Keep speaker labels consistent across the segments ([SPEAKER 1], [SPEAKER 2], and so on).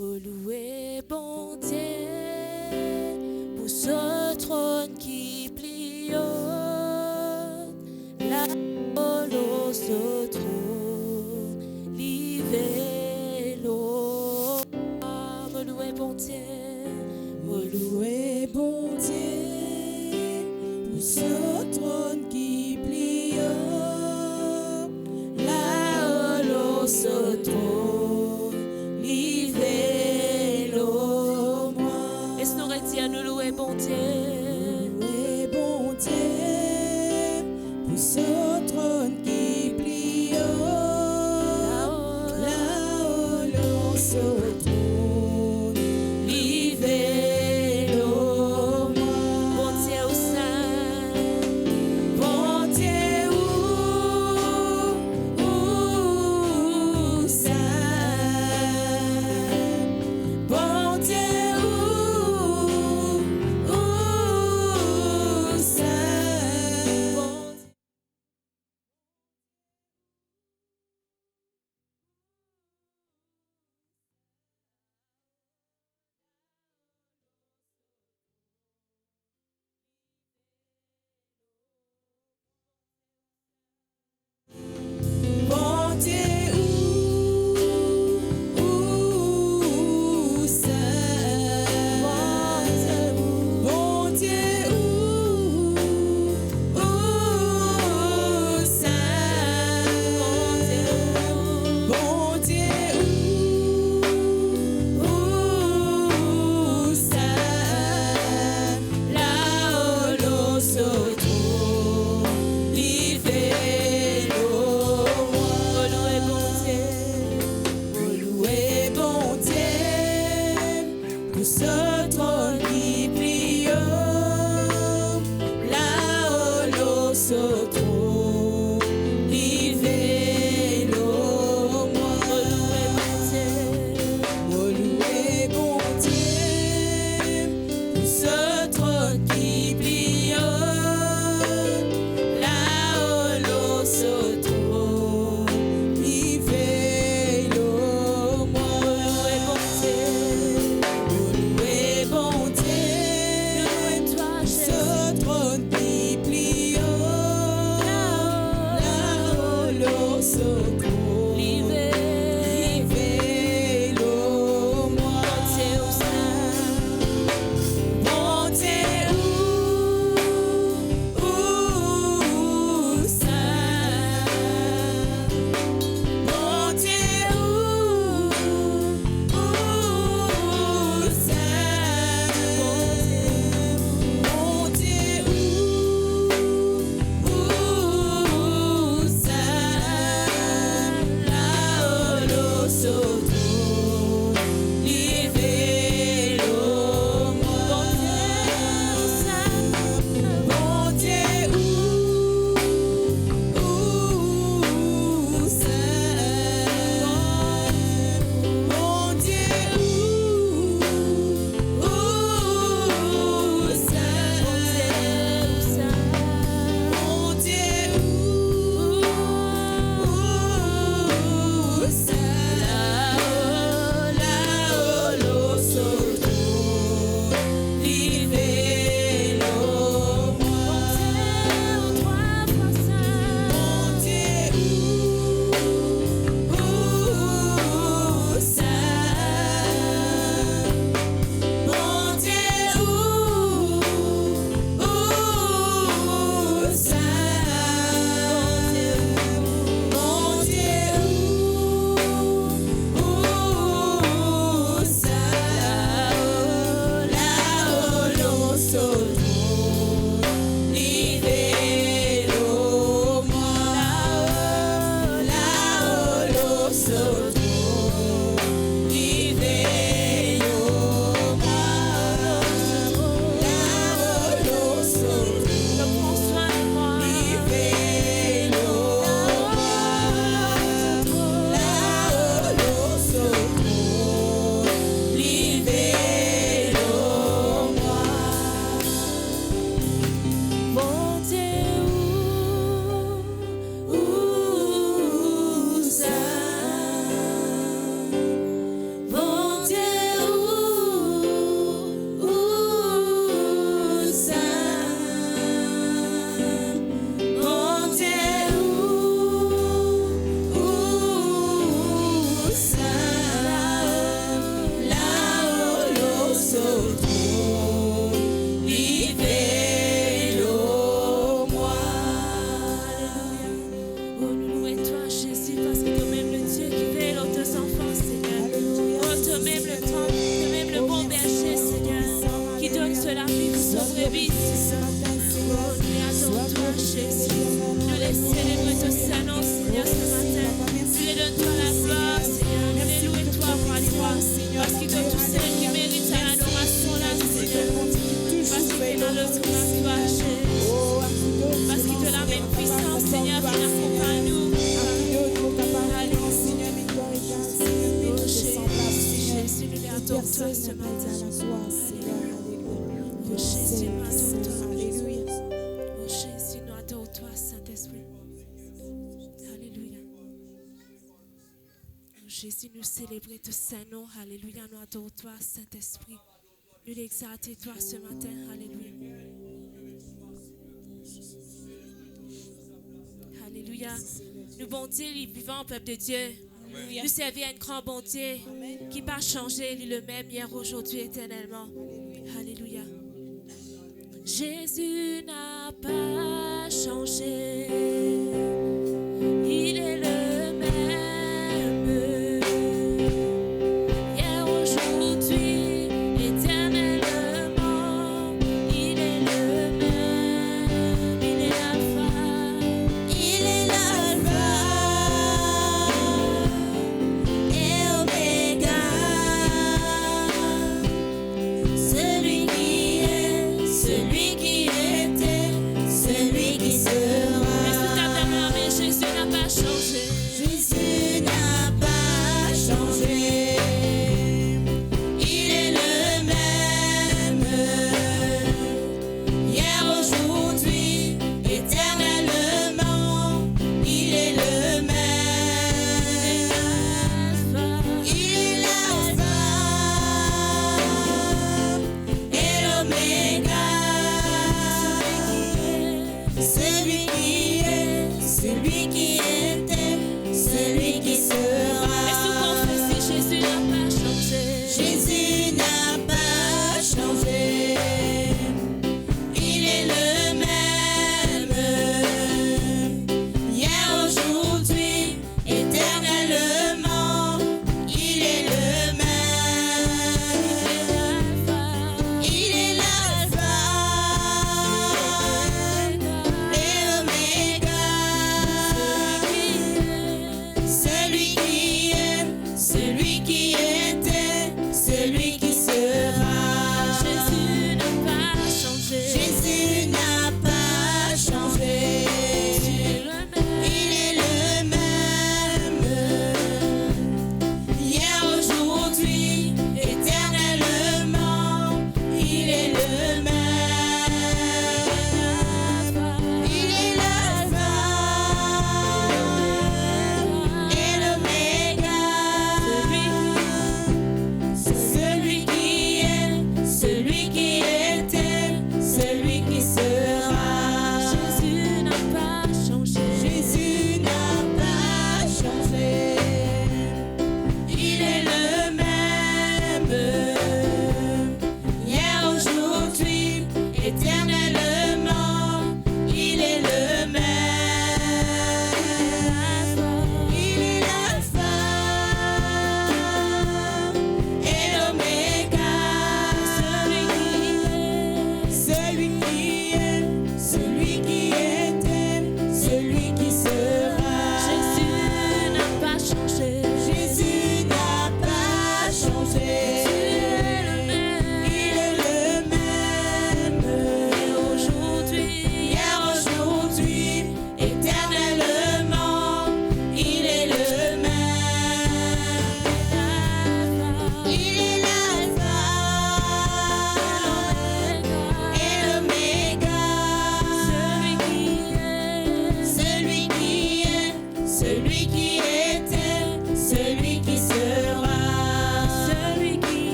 [SPEAKER 1] Vous louez, bon Dieu, pour ce trône qui plie là haut ce trône, livré l'eau. Vous louez, bon Dieu,
[SPEAKER 2] Vous louez, bon Dieu, pour ce trône qui plie là-haut ce trône, livré l'eau moi.
[SPEAKER 1] et ce nous retient, nous louer, bon Dieu.
[SPEAKER 2] Louez, bon Dieu, pour ce trône qui plie là-haut ce trône, livré l'eau moi.
[SPEAKER 1] Bon Dieu au sein,
[SPEAKER 2] Bon Dieu, où saint. Bon Dieu, où saint.
[SPEAKER 1] même le temps, de même le bon berger, Seigneur, qui donne cela vie pour son brebis. Oh, nous les adorons, toi, Jésus. Nous les célébrons ton Saint-Nom, Seigneur, ce matin. Nous les donnons toi la gloire, Seigneur. Nous les louons toi pour aller voir. Parce qu'il donne tous ceux qui méritent ta adoration là, Seigneur. Parce qu'il est dans le trône à toi, Jésus. Parce qu'il te la même puissance, Seigneur, qui accompagne nous. Jésus, nous les adorons toi ce matin. Oh Jésus, nous adorons toi. Oh Jésus, nous adorons toi, Saint-Esprit. Alléluia. Oh Jésus, nous célébrons ton Saint-Nom. Alléluia, nous adorons toi, Saint-Esprit. Nous l'exaltons toi ce matin. Alléluia. Alléluia. Nous bon Dieu, les vivants, peuple de Dieu. Nous servons à un grand bon Dieu qui n'a pas changé, il est le même hier, aujourd'hui, éternellement. Alléluia. Jésus n'a pas changé. Il est le même. Hier, aujourd'hui, éternellement. Il est le même. Il est l'alpha. Il est l'alpha. Celui qui était, celui qui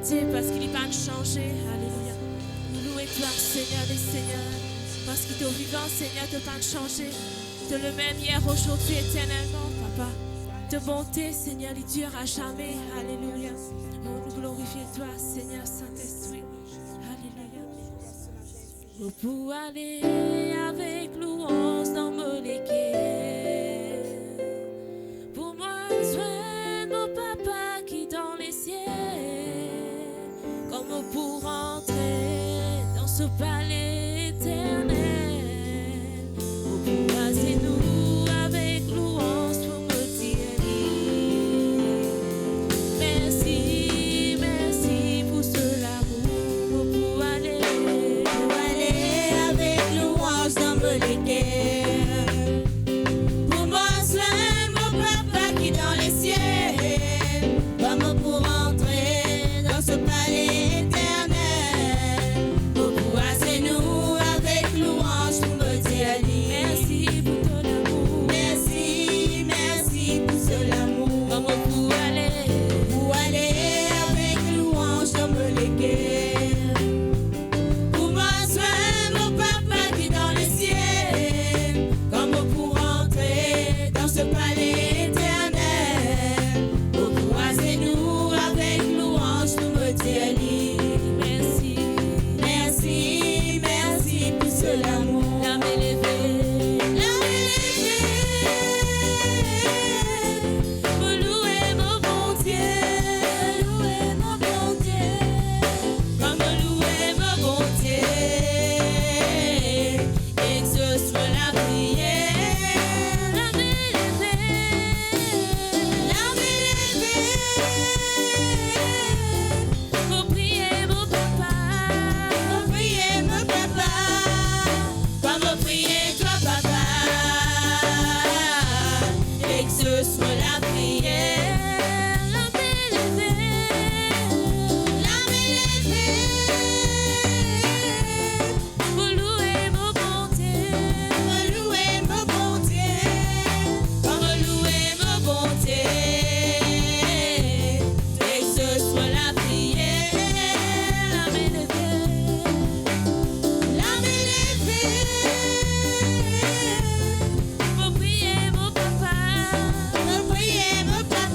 [SPEAKER 2] Dieu parce qu'il n'est pas changé. Alléluia. Nous louons toi, Seigneur des Seigneurs, parce qu'il est vivant, Seigneur, de pas changer. De le même hier, aujourd'hui, éternellement, Papa.
[SPEAKER 1] papa. De bonté, Seigneur, il dure à jamais. Alléluia. Oh, nous glorifions toi, Seigneur Saint-Esprit. Alléluia. Oh, pour aller avec louange dans mon légué. Pour moi, joindre mon papa qui est dans les cieux. Comme pour entrer dans ce palais éternel. Oh, pour passer nous avec louange pour me dire merci, merci pour ce l'amour. Oh, pour aller
[SPEAKER 2] avec louange dans mon légué. Pour moi, c'est mon papa qui est dans les cieux. Comme pour entrer dans ce palais éternel. Oh, pour passer nous avec louange pour me dire
[SPEAKER 1] merci pour ton amour.
[SPEAKER 2] merci, merci pour ce l'amour.
[SPEAKER 1] Comme pour aller
[SPEAKER 2] Avec louange dans mon légué. Pour moi, c'est mon papa qui est dans les cieux. Comme pour entrer dans ce palais éternel. Oh, croisez-nous avec louange pour me dire
[SPEAKER 1] merci.
[SPEAKER 2] merci, merci pour ce l'amour.
[SPEAKER 1] La m'élever.
[SPEAKER 2] Pour louer mon bon Dieu, comme louer mon bon Dieu, et que ce soit la prière, la
[SPEAKER 1] Pour prier mon papa.
[SPEAKER 2] pour prier mon papa, comme prier toi papa, et que ce soit la prière, la
[SPEAKER 1] Pour louer mon bon Dieu.
[SPEAKER 2] louer mon bon Dieu, comme louer mon bon Dieu, et que ce soit la prière,
[SPEAKER 1] La m'élever.
[SPEAKER 2] Pour
[SPEAKER 1] Pour prier mon papa.
[SPEAKER 2] prier mon papa,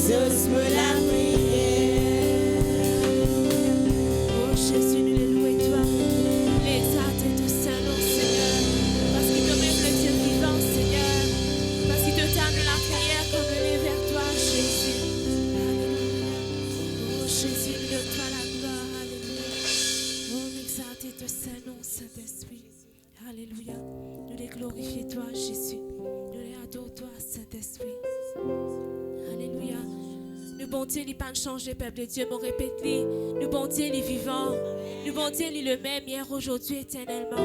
[SPEAKER 2] exauce-moi la prière.
[SPEAKER 1] Oh Jésus, nous le louons toi. L'exalter ton Saint-Nom, Seigneur. Parce qu'il te met le Dieu vivant, Seigneur. Parce qu'il te table la prière comme elle est vers toi, Jésus. Alléluia. Oh Jésus, nous donne toi la gloire. Alléluia. Oh, exalter ton Saint-Nom, Saint-Esprit. Alléluia. Nous les glorifions toi, Jésus. Nous les adorons toi, Saint-Esprit. Alléluia. Nous bon Dieu, il pas changé, peuple de Dieu, mon répète-li. Nous bon Dieu, il est vivant. Nous bon Dieu, il est le même hier, aujourd'hui, éternellement.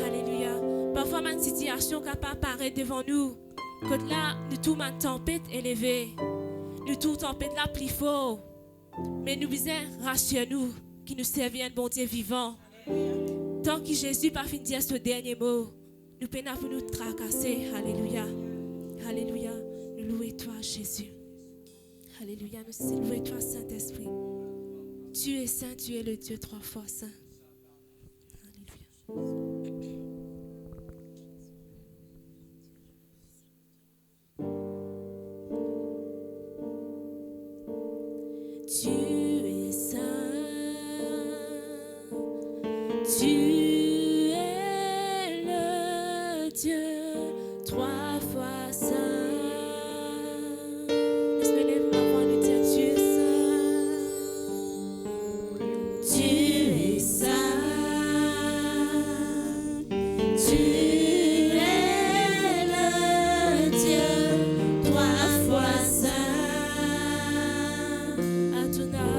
[SPEAKER 1] Alléluia. Parfois, une situation capable apparaître devant nous. Quand là, nous tout une tempête élevée. Nous tout tempête là plus fort. Mais nous disons, rassure-nous, qui nous servit un bon Dieu vivant. Tant que Jésus n'a pas fini de dire ce dernier mot, nous peinons pour nous tracasser. Alléluia. Alléluia. Nous louons toi, Jésus. Alléluia. Nous louons toi, Saint-Esprit. Tu es saint, tu es le Dieu trois fois saint. Alléluia. Tu es saint. Tu es le Dieu trois fois saint. Laisse-moi lever ma voix et dire tu es saint. Tu es saint. Tu es le Dieu trois fois saint. Adonai.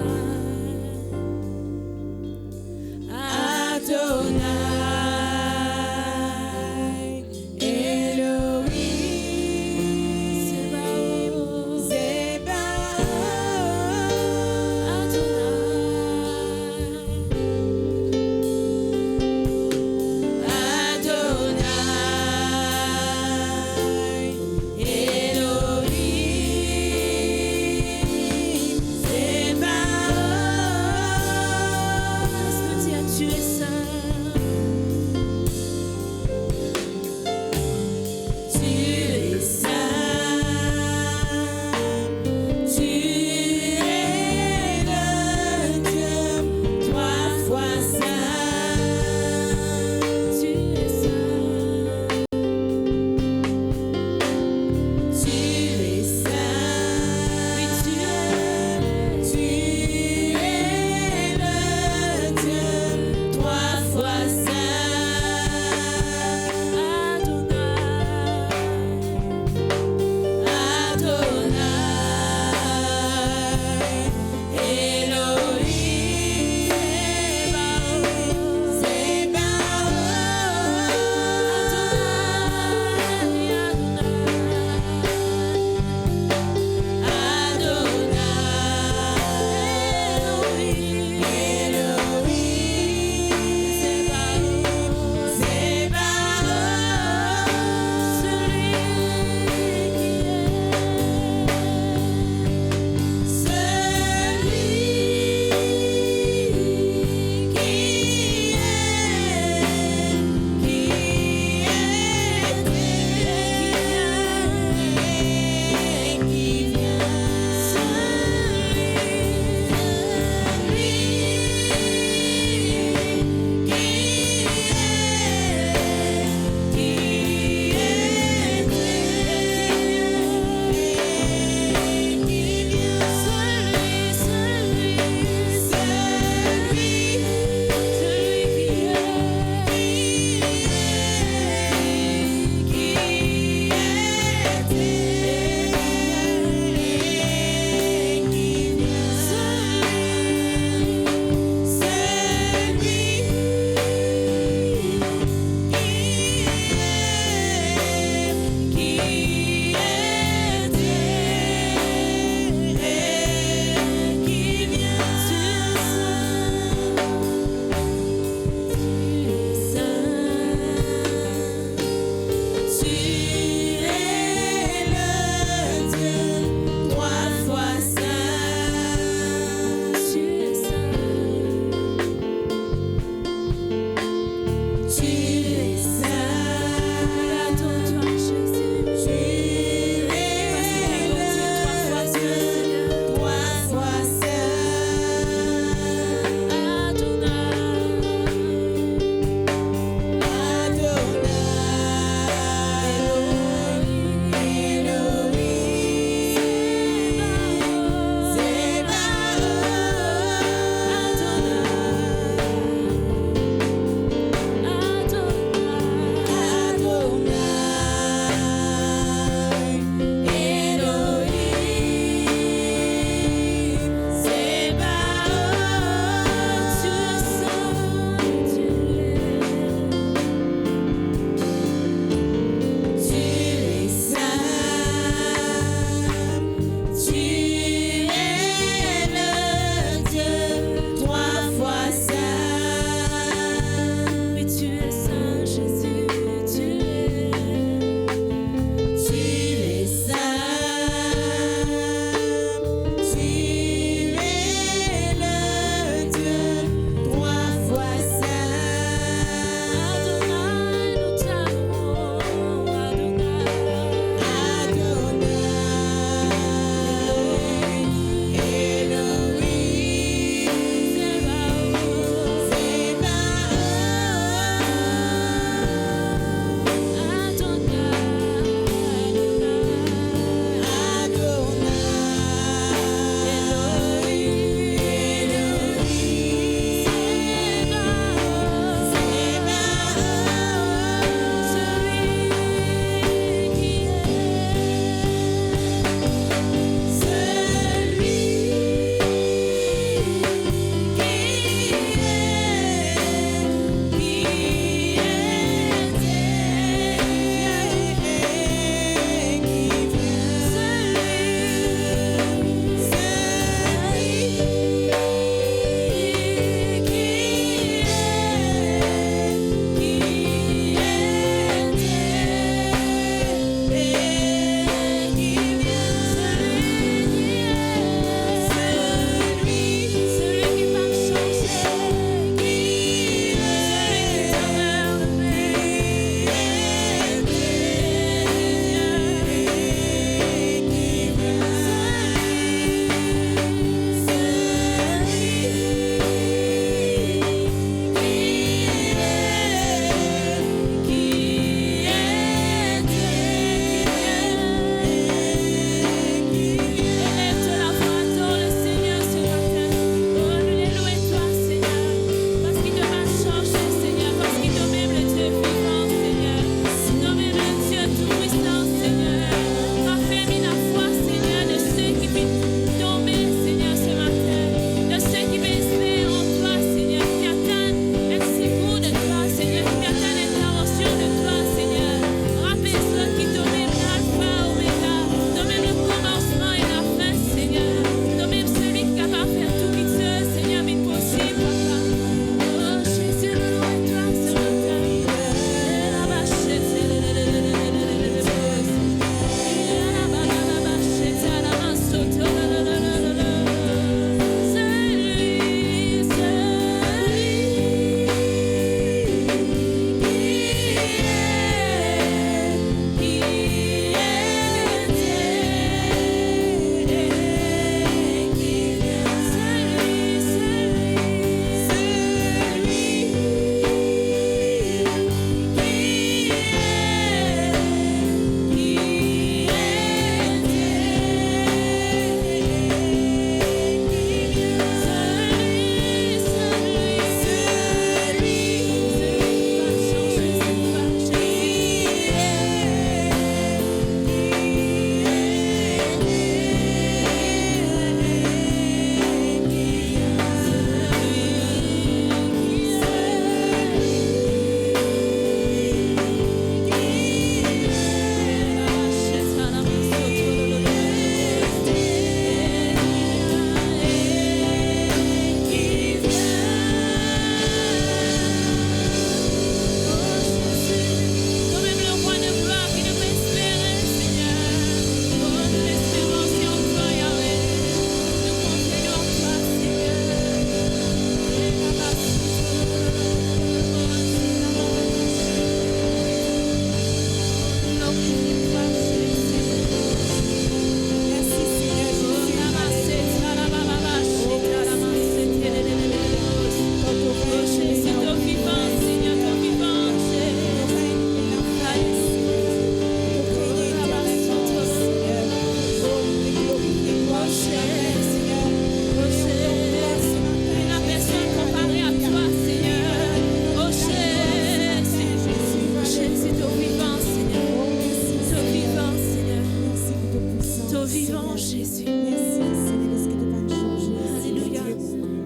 [SPEAKER 1] vivant, Jésus.
[SPEAKER 2] Merci, Seigneur, de ce que tu vas changer.
[SPEAKER 1] Alléluia.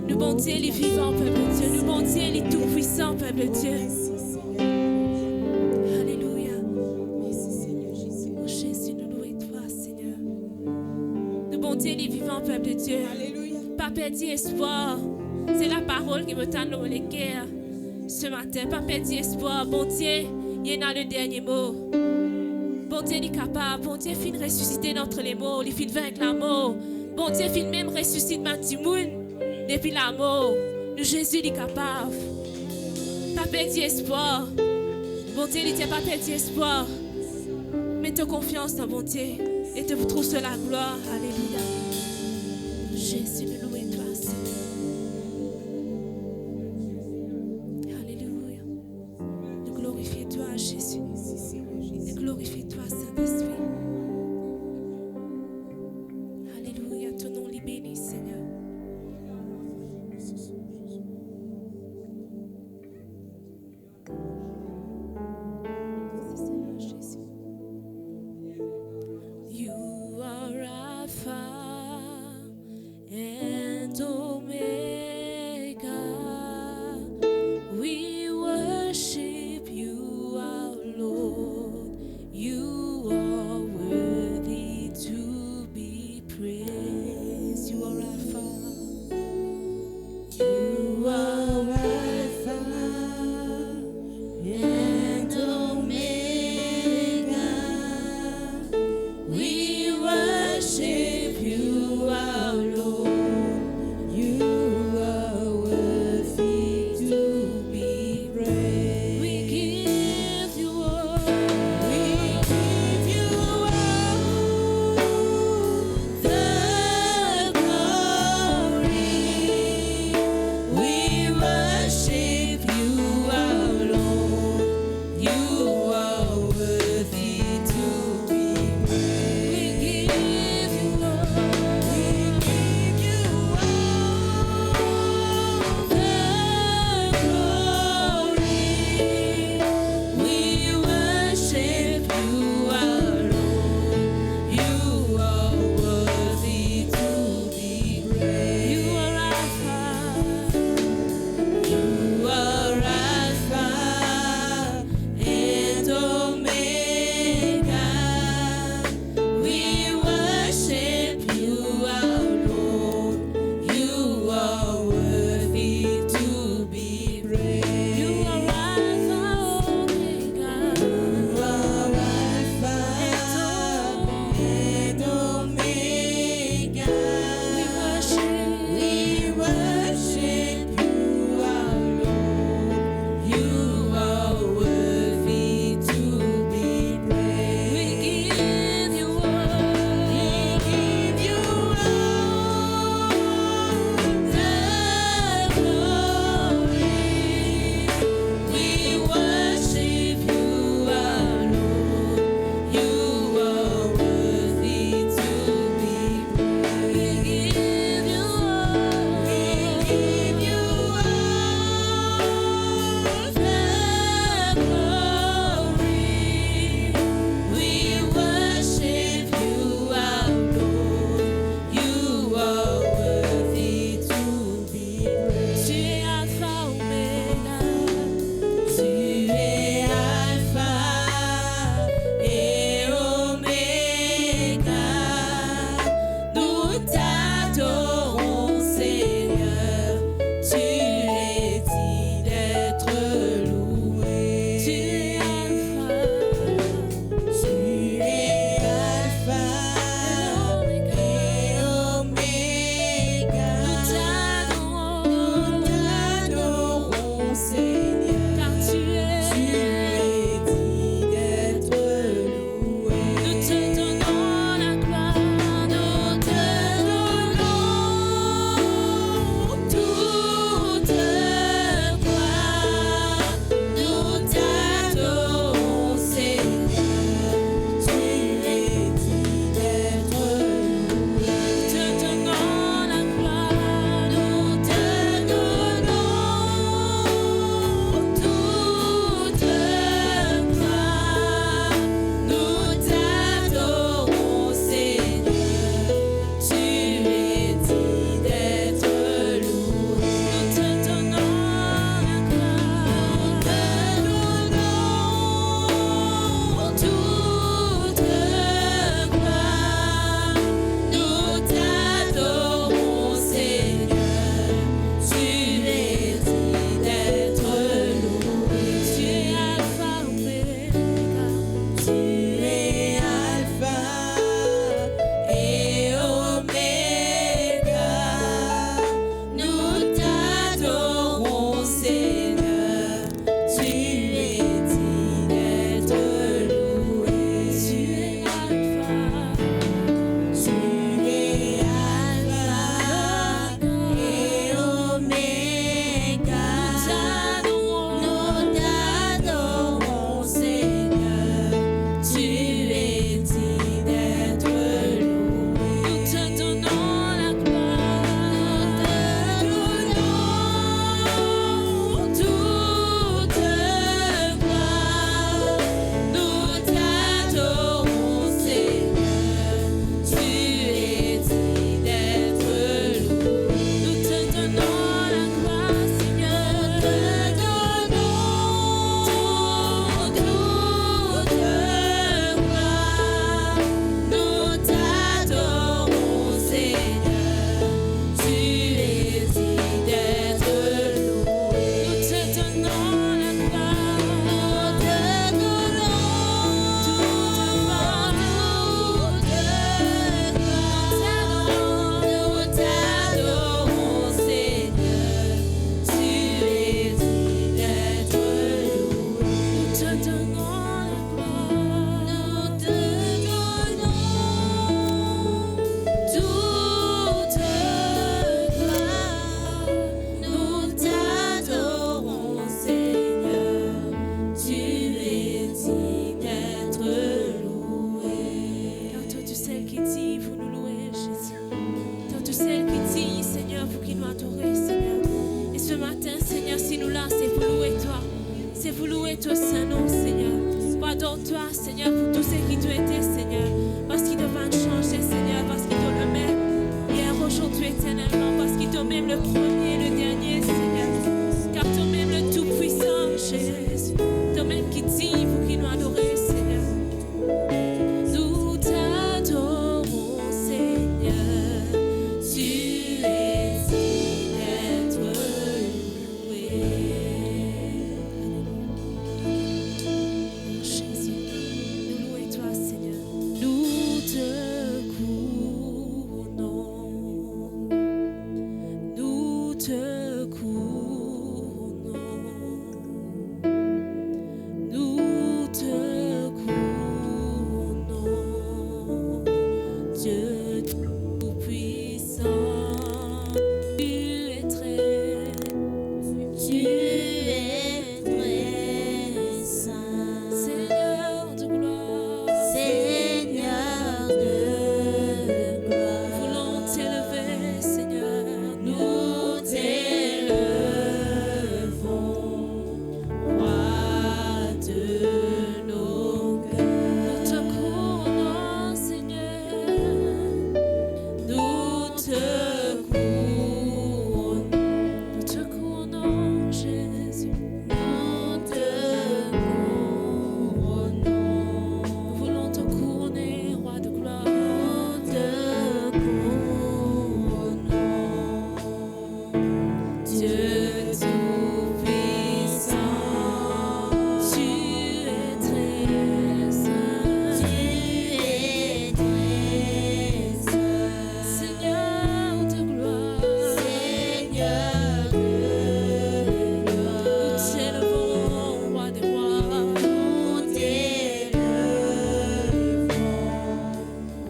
[SPEAKER 1] Le bon Dieu, il est vivant, peuple de Dieu. Le bon Dieu, il est tout-puissant, peuple de Dieu.
[SPEAKER 2] Merci, Seigneur.
[SPEAKER 1] Alléluia.
[SPEAKER 2] Merci, Seigneur Jésus.
[SPEAKER 1] Oh Jésus, nous louons toi, Seigneur. Le bon Dieu, il est vivant, peuple de Dieu.
[SPEAKER 2] Alléluia.
[SPEAKER 1] Pas perdre espoir. C'est la parole qui me tend dans les cœurs ce matin. Pas perdre espoir. Bon Dieu, il est dans le dernier mot. Bon Dieu, il est capable. Bon Dieu, il ressusciter d'entre les morts. Il finit vaincre la mort. Bon Dieu, il même ressusciter Matimoun depuis la mort. Le Jésus, il est capable. Pas perdre espoir. Bon Dieu, il dit pas perdre espoir. Mets-toi confiance dans bon Dieu et te trouve sur la gloire. Alléluia. Jésus, nous louons toi, Seigneur. Alléluia. Nous glorifions toi, Jésus. Nous glorifions toi, Saint-Esprit. Alléluia. Ton nom est béni, Seigneur. Seigneur Jésus. You are Alpha and Omega. We worship you, our Lord. You are worthy to be praised. You are Alpha. You are Alpha and Omega. We worship you, our Lord. You are worthy to be praised. We give you all. We give you all the glory. We worship you, our Lord. You are worthy to be praised. We give you all. qui dit pour nous louer, Jésus. Toi, toutes celles qui dit, Seigneur, pour qu'ils nous adorer, Seigneur. Et ce matin, Seigneur, si nous là, c'est pour louer toi. C'est pour louer ton Saint-Nom, Seigneur. Pardonne-toi, Seigneur, pour tout ce qui t'a été, Seigneur. Parce qu'il t'a pas changé, Seigneur. Parce qu'il t'a le même. Hier, aujourd'hui, éternellement. Parce qu'il t'a même le premier et le dernier, Seigneur. Car toi même le Tout-Puissant, Jésus. Toi même qui dit pour qu'il nous adorer, Seigneur. Nous t'adorons, Seigneur. Tu es digne d'être loué. Jésus, nous louons toi, Seigneur. Nous te couronnons. Nous te couronnons. Nous te couronnons. Dieu Tout-Puissant, tu es très
[SPEAKER 2] saint.
[SPEAKER 1] Seigneur de gloire.
[SPEAKER 2] Seigneur de gloire.
[SPEAKER 1] Nous voulons t'élever, Seigneur.
[SPEAKER 2] Nous t'élevons, roi de nos cœurs.
[SPEAKER 1] Nous te couronnons, Seigneur.
[SPEAKER 2] Nous te couronnons.
[SPEAKER 1] Nous te couronnons, Jésus.
[SPEAKER 2] Nous te couronnons.
[SPEAKER 1] Nous voulons te couronner, roi de gloire.
[SPEAKER 2] Nous te couronnons. Dieu Tout-Puissant,
[SPEAKER 1] Tu es très saint.
[SPEAKER 2] tu es très saint.
[SPEAKER 1] Seigneur de gloire.
[SPEAKER 2] Seigneur de gloire.
[SPEAKER 1] Nous t'élevons, roi des rois.
[SPEAKER 2] Nous t'élevons,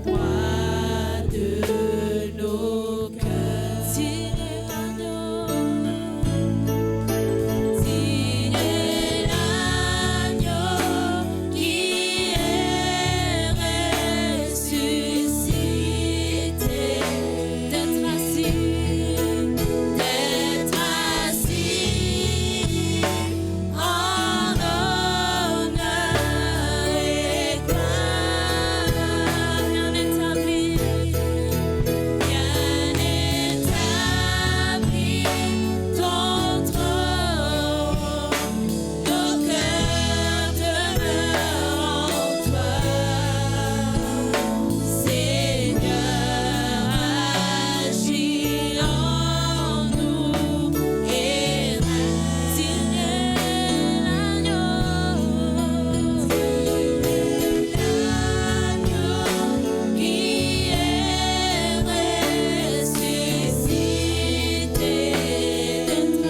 [SPEAKER 2] roi de nos cœurs.
[SPEAKER 1] Digne est l'agneau.
[SPEAKER 2] Digne est l'agneau qui est ressuscité,
[SPEAKER 1] D'être assis.
[SPEAKER 2] d'être assis en honneur et gloire.
[SPEAKER 1] Bien établi.
[SPEAKER 2] Bien établi ton trône, nos cœurs demeurent en toi. Seigneur, agis en nous et règne.
[SPEAKER 1] Digne est l'agneau.
[SPEAKER 2] L'agneau qui est ressuscité, d'être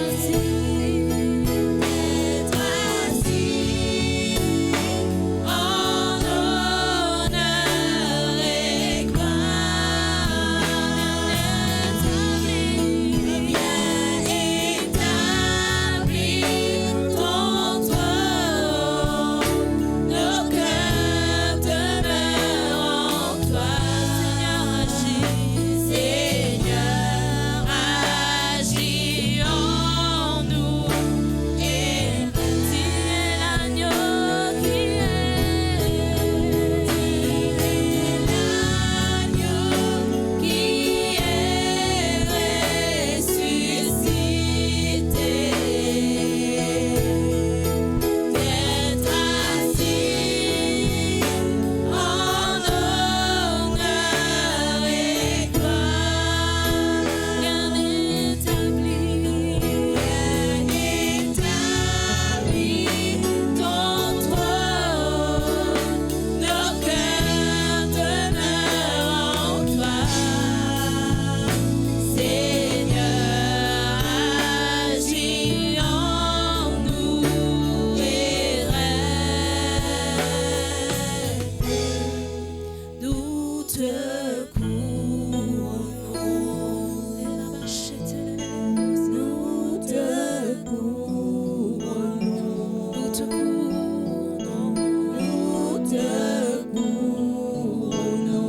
[SPEAKER 2] assis en honneur et gloire. Bien établi ton trône, nos cœurs demeurent en toi. Seigneur, agis en nous et
[SPEAKER 1] Digne est l'agneau qui
[SPEAKER 2] l'agneau qui est ressuscité, d'être assis en honneur et gloire.
[SPEAKER 1] bien établi.
[SPEAKER 2] Ton trône, nos cœurs demeurent en toi. Seigneur, agis en nous et règne. Nous te couronnons. Nous te couronnons.
[SPEAKER 1] Nous te couronnons.
[SPEAKER 2] Nous te couronnons.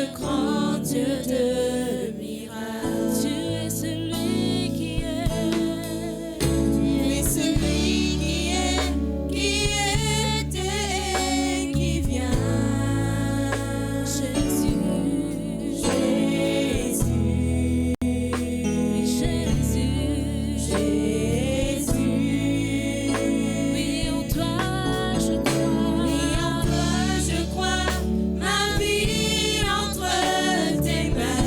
[SPEAKER 2] le grand Dieu de miracles.
[SPEAKER 1] Tu es celui qui est.
[SPEAKER 2] Tu es celui qui était et qui vient.
[SPEAKER 1] Jésus,
[SPEAKER 2] Jésus,
[SPEAKER 1] oui, Jésus,
[SPEAKER 2] Jésus.
[SPEAKER 1] oui, en toi je crois.
[SPEAKER 2] Oui, en toi je crois, ma vie entre tes mains.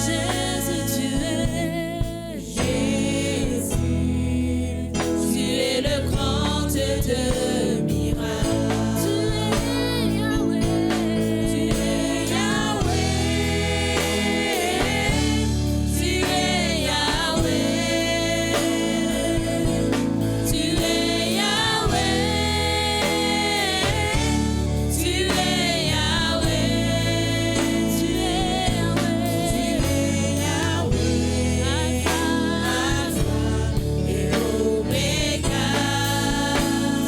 [SPEAKER 1] Jésus, tu es.
[SPEAKER 2] Jésus, tu es le grand Dieu de miracles.
[SPEAKER 1] Tu es Yahweh.
[SPEAKER 2] Tu es Yahweh, tu es Yahweh, tu es Yahweh, tu es Yahweh,
[SPEAKER 1] Tu es Yahweh.
[SPEAKER 2] Alpha et Oméga.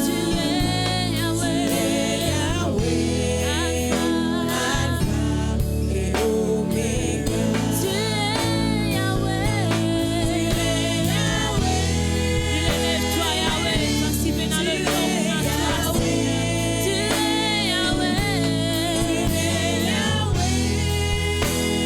[SPEAKER 1] Tu es Yahweh.
[SPEAKER 2] Alpha et Oméga.
[SPEAKER 1] Tu es Yahweh. Lève-toi Yahweh, parce qu'il fait dans le nom de notre toi. Tu es Yahweh. Tu es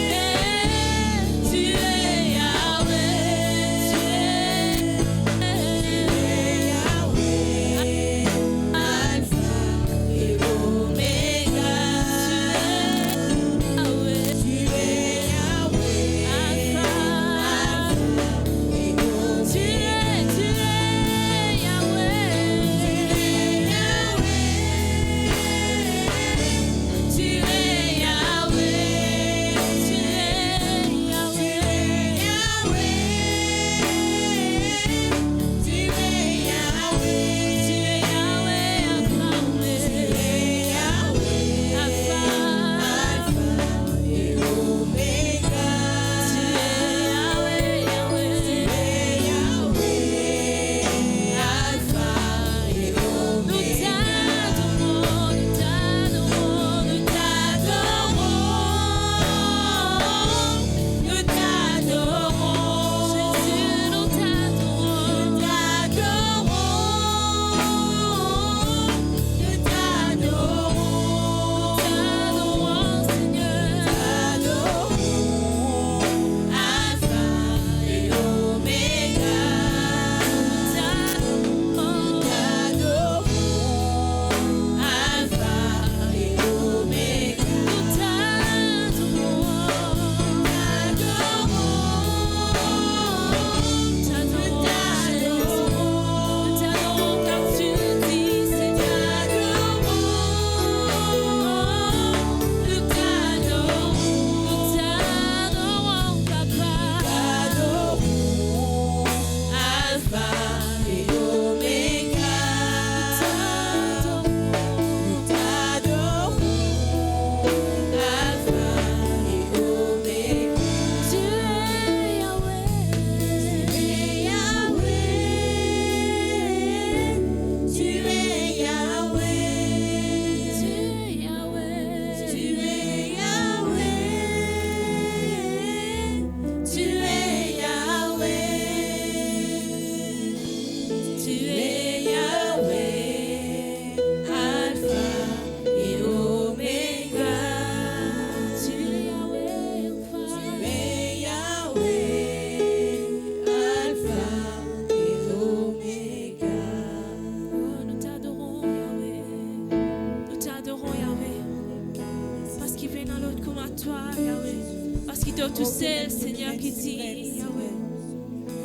[SPEAKER 1] Tu sais, Seigneur, qui dit, Yahweh.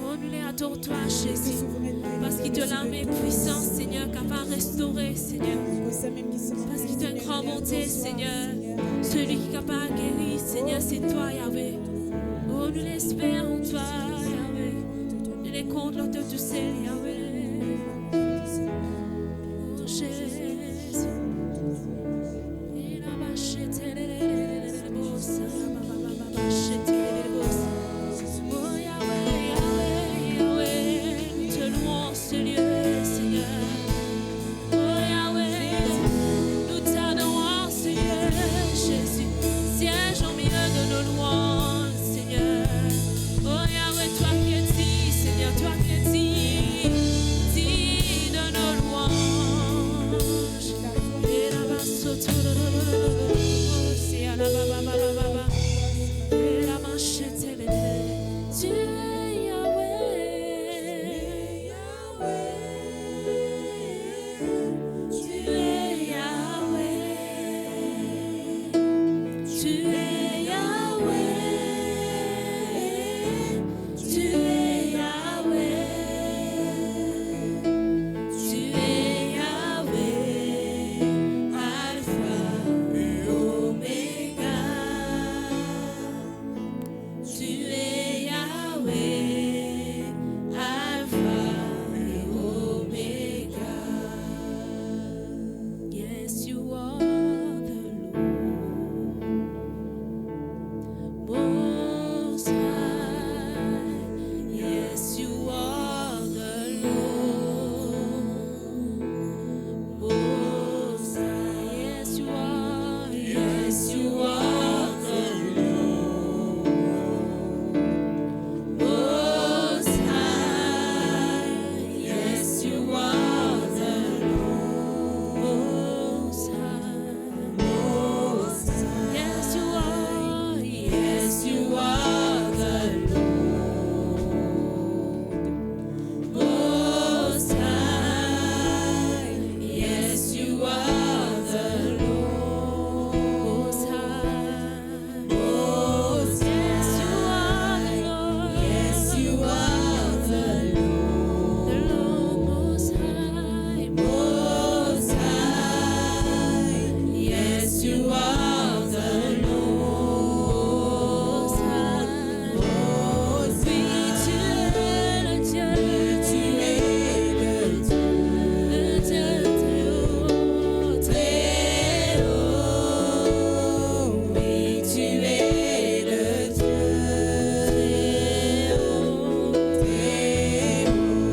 [SPEAKER 1] Oh, nous les adorons, toi, Jésus. Parce qu'il te l'a mis puissant, Seigneur, capable de restaurer, Seigneur. Parce qu'il te une grande bonté, Seigneur. Celui qui est capable de guérir, Seigneur, c'est toi, Yahweh. Oh, nous l'espérons, toi, Yahweh. Nous les comptons, l'autre, tu sais, Yahweh. Oh, Jésus. Il a marché, oh Yahweh, Yahweh, Yahweh, nous te louons ce lieu, Seigneur. Oh Yahweh, nous t'adorons ce lieu, Jésus. Siège Tu es Yahweh. Tu es Yahweh, Alpha et Oméga. Tu es Yahweh, Alpha et Oméga. Yes, you are the Lord Most High. Yes, you are the Lord Most High. Yes, you are. Yes, you are the Lord Most High. Yes, you are the Lord Most High. Most High. Yes, you are. Yes, you are the Lord Most High. Yes, you are the Lord Most High. Most High. Yes, you are the Lord. The Lord Most High. Most High. Yes, you are the Lord Most High. Most High. Tu es le Dieu. Le Dieu très haut, très haut. Oui, tu es le Dieu très haut, très haut.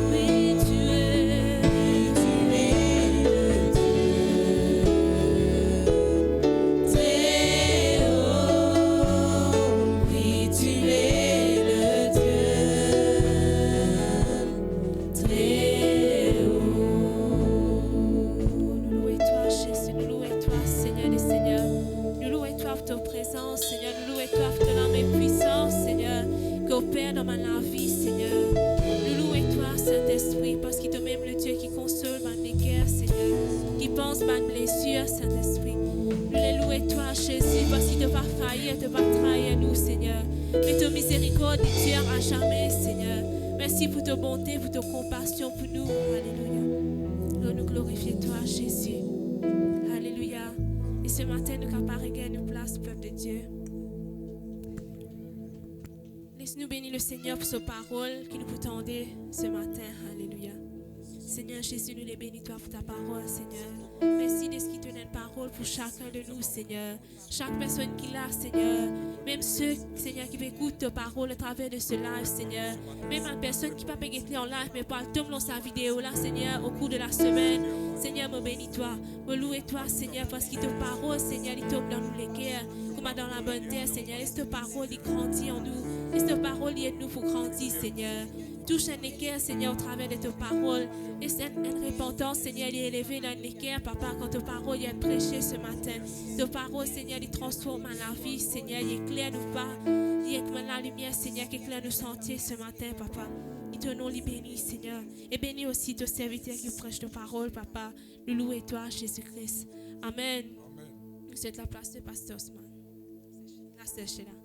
[SPEAKER 1] Oui, tu es le Dieu très haut. Oui, tu es le Dieu très haut. Nous louons toi, Jésus, nous louons toi, Seigneur des Seigneurs. Nous louons toi pour ta présence, Seigneur. Nous louons toi pour ton âme et puissance, Seigneur, qui opère dans ma vie, Seigneur. Nous louons toi, Saint-Esprit, parce qu'il est même le Dieu qui console ma guerre, Seigneur, qui pense ma blessure, Saint-Esprit. Nous les louons toi, Jésus, parce qu'il ne va pas faillir, ne va pas trahir nous, Seigneur. Mais ta miséricorde dure à jamais, Seigneur. Merci pour ta bonté, pour ta compassion pour nous. Alléluia. Nous glorifions toi, Jésus. Alléluia. Et ce matin, nous caparons une place, peuple de Dieu. Laisse-nous bénir le Seigneur pour sa parole qui nous attendait ce matin. Alléluia. Seigneur Jésus, nous les bénis toi pour ta parole, Seigneur. Merci de ce qui te donne une parole pour chacun de nous, Seigneur. Chaque personne qui l'a, Seigneur. Même ceux, Seigneur, qui écoutent ta parole à travers de ce live, Seigneur. Même une personne qui ne peut pas être en live, mais pas tombe dans sa vidéo là, Seigneur, au cours de la semaine. Seigneur, me bénis-toi. Me louez-toi, Seigneur, parce que ta parole, Seigneur, il tombe dans nous les cœurs, comme dans la bonne terre, Seigneur. Laisse ta parole, il grandit en nous. Laisse ta parole, il aide nous pour grandir, Seigneur. Touche un équerre, Seigneur, au travers de ta parole. Laisse une repentance, Seigneur, il est élevé dans l'équerre, Papa, quand ta parole est prêchée ce matin. Ta parole, Seigneur, il transforme la vie, Seigneur, il éclaire nous pas. Il éclaire la lumière, Seigneur, qui éclaire nos sentiers ce matin, Papa. Et ton nom, il bénit, Seigneur. Et bénis aussi ton serviteur qui prêche ta parole, Papa. Nous louons toi, Jésus-Christ. Amen. C'est la place de Pasteur Osman. La sèche là.